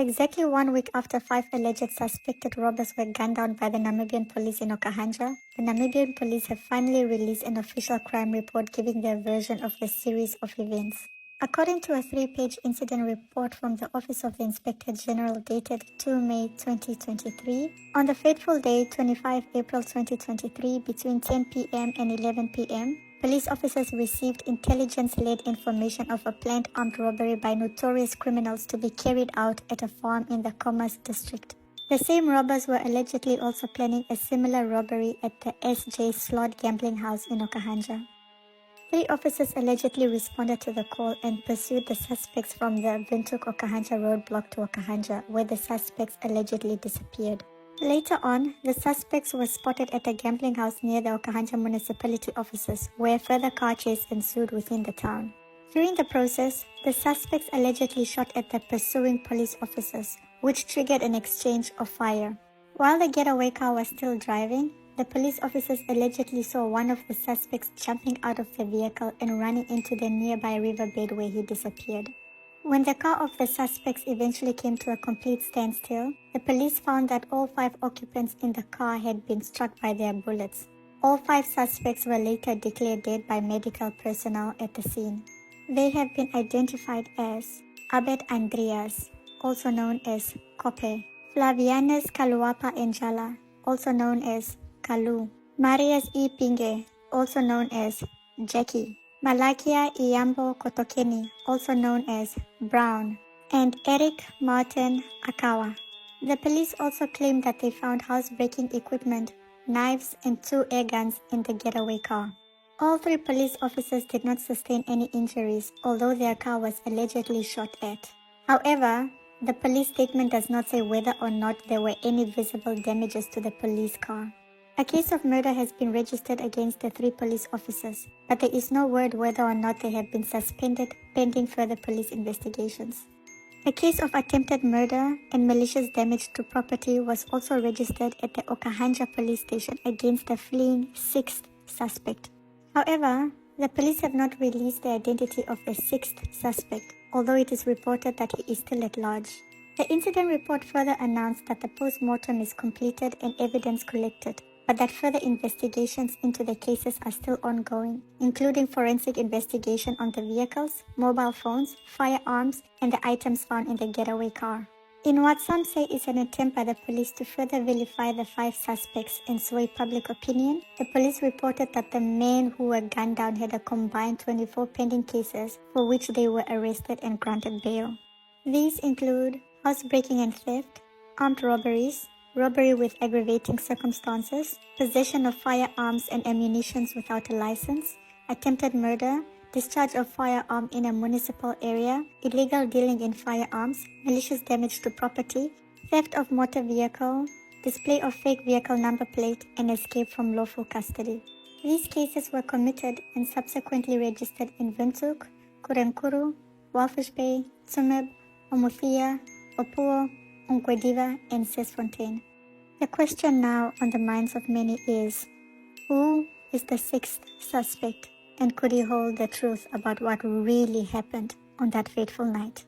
Exactly 1 week after 5 alleged suspected robbers were gunned down by the Namibian police in Okahandja, the Namibian police have finally released an official crime report giving their version of the series of events. According to a 3-page incident report from the Office of the Inspector General dated 2 May 2023, on the fateful day 25 April 2023 between 10 p.m. and 11 p.m., police officers received intelligence-led information of a planned armed robbery by notorious criminals to be carried out at a farm in the Commerce district. The same robbers were allegedly also planning a similar robbery at the S.J. Slot gambling house in Okahandja. 3 officers allegedly responded to the call and pursued the suspects from the Windhoek-Okahandja roadblock to Okahandja, where the suspects allegedly disappeared. Later on, the suspects were spotted at a gambling house near the Okahandja municipality offices, where further car chase ensued within the town. During the process, the suspects allegedly shot at the pursuing police officers, which triggered an exchange of fire. While the getaway car was still driving, the police officers allegedly saw one of the suspects jumping out of the vehicle and running into the nearby riverbed where he disappeared. When the car of the suspects eventually came to a complete standstill, the police found that all 5 occupants in the car had been struck by their bullets. All 5 suspects were later declared dead by medical personnel at the scene. They have been identified as Abed Andreas, also known as Kope, Flavianus Kaluapa Enjala, also known as Kalu, Marius E. Pinge, also known as Jackie, Malakia Iyambo Kotokeni, also known as Brown, and Eric Martin Akawa. The police also claimed that they found housebreaking equipment, knives, and 2 air guns in the getaway car. All 3 police officers did not sustain any injuries, although their car was allegedly shot at. However, the police statement does not say whether or not there were any visible damages to the police car. A case of murder has been registered against the 3 police officers, but there is no word whether or not they have been suspended pending further police investigations. A case of attempted murder and malicious damage to property was also registered at the Okahandja police station against the fleeing 6th suspect. However, the police have not released the identity of the 6th suspect, although it is reported that he is still at large. The incident report further announced that the post-mortem is completed and evidence collected, but that further investigations into the cases are still ongoing, including forensic investigation on the vehicles, mobile phones, firearms, and the items found in the getaway car. In what some say is an attempt by the police to further vilify the 5 suspects and sway public opinion, the police reported that the men who were gunned down had a combined 24 pending cases for which they were arrested and granted bail. These include housebreaking and theft, armed robberies, robbery with aggravating circumstances, possession of firearms and ammunition without a license, attempted murder, discharge of firearm in a municipal area, illegal dealing in firearms, malicious damage to property, theft of motor vehicle, display of fake vehicle number plate, and escape from lawful custody. These cases were committed and subsequently registered in Windhoek, Kurenkuru, Walfish Bay, Tsumeb, Omuthia, Opuo, Unkwediva, and Sesfontein. The question now on the minds of many is, who is the 6th suspect, and could he hold the truth about what really happened on that fateful night?